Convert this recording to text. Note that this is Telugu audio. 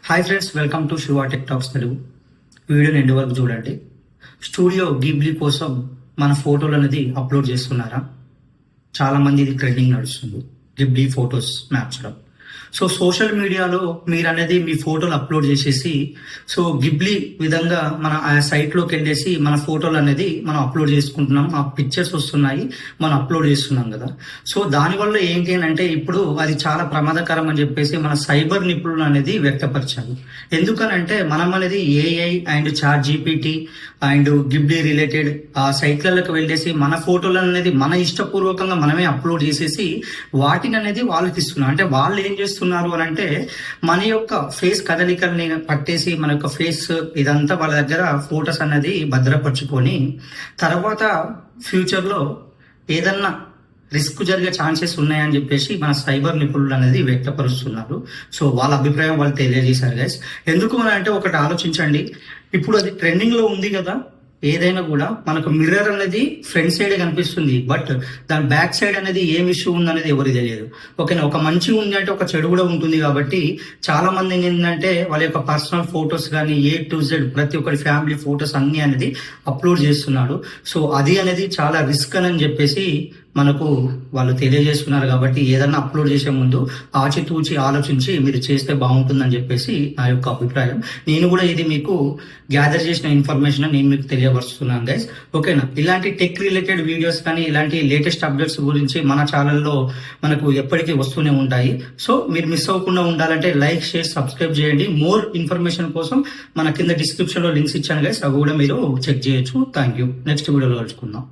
Hi friends, welcome to Shiva tech talks Telugu. వీడియోని ఎండ్ వరకు చూడండి. స్టూడియో గిబ్లీ కోసం మన ఫోటోలు అనేది అప్లోడ్ చేస్తున్నారా? చాలా మంది ఇది ట్రెండింగ్ నడుస్తుంది, గిబ్లీ ఫొటోస్ మార్చడం. సో సోషల్ మీడియాలో మీరు అనేది మీ ఫోటోలు అప్లోడ్ చేసేసి సో గిబ్లీ విధంగా మన ఆ సైట్లోకి వెళ్ళేసి మన ఫోటోలు అనేది మనం అప్లోడ్ చేసుకుంటున్నాం. ఆ పిక్చర్స్ వస్తున్నాయి, మనం అప్లోడ్ చేస్తున్నాం కదా. సో దానివల్ల ఏంటి అని అంటే ఇప్పుడు అది చాలా ప్రమాదకరం అని చెప్పేసి మన సైబర్ నిపుణులు అనేది వ్యక్తపరిచారు. ఎందుకనంటే మనం అనేది AI and ChatGPT and Ghibli related ఆ సైట్లలోకి వెళ్ళేసి మన ఫోటోలు అనేది మన ఇష్టపూర్వకంగా మనమే అప్లోడ్ చేసేసి వాటిని అనేది వాళ్ళకి ఇస్తున్నాం. అంటే వాళ్ళు ఏం చేస్తున్నారు అని అంటే మన యొక్క ఫేస్ కదలికల్ని పట్టేసి మన యొక్క ఫేస్ ఇదంతా వాళ్ళ దగ్గర ఫోటోస్ అనేది భద్రపరుచుకొని తర్వాత ఫ్యూచర్లో ఏదన్నా రిస్క్ జరిగే ఛాన్సెస్ ఉన్నాయని చెప్పేసి మన సైబర్ నిపుణులు అనేది వ్యక్తపరుస్తున్నారు. సో వాళ్ళ అభిప్రాయం వాళ్ళు తెలియజేశారు గైస్. ఎందుకు అని అంటే ఒకటి ఆలోచించండి, ఇప్పుడు అది ట్రెండింగ్ లో ఉంది కదా. ఏదైనా కూడా మనకు మిర్రర్ అనేది ఫ్రంట్ సైడే కనిపిస్తుంది, బట్ దాని బ్యాక్ సైడ్ అనేది ఏం ఇష్యూ ఉందనేది ఎవరికి తెలియదు. ఓకేనా, ఒక మంచి ఉంది అంటే ఒక చెడు కూడా ఉంటుంది. కాబట్టి చాలా మంది ఏంటంటే వాళ్ళ యొక్క పర్సనల్ ఫొటోస్ కానీ A to Z ప్రతి ఒక్కరి ఫ్యామిలీ ఫొటోస్ అన్ని అనేది అప్లోడ్ చేస్తున్నాడు. సో అది అనేది చాలా రిస్క్ అని చెప్పేసి మనకు వాళ్ళు తెలియజేస్తున్నారు. కాబట్టి ఏదన్నా అప్లోడ్ చేసే ముందు ఆచితూచి ఆలోచించి మీరు చేస్తే బాగుంటుందని చెప్పేసి నా యొక్క అభిప్రాయం. నేను కూడా ఇది మీకు గ్యాదర్ చేసిన ఇన్ఫర్మేషన్ నేను మీకు తెలియపరుస్తున్నాను గైస్. ఓకేనా, ఇలాంటి టెక్ రిలేటెడ్ వీడియోస్ కానీ ఇలాంటి లేటెస్ట్ అప్డేట్స్ గురించి మన ఛానల్లో మనకు ఎప్పటికీ వస్తూనే ఉంటాయి. సో మీరు మిస్ అవ్వకుండా ఉండాలంటే లైక్, షేర్, సబ్స్క్రైబ్ చేయండి. మోర్ ఇన్ఫర్మేషన్ కోసం మన కింద డిస్క్రిప్షన్ లో లింక్స్ ఇచ్చాను గైస్, అవి కూడా మీరు చెక్ చేయొచ్చు. Thank you. నెక్స్ట్ వీడియోలో కలుసుకుందాం.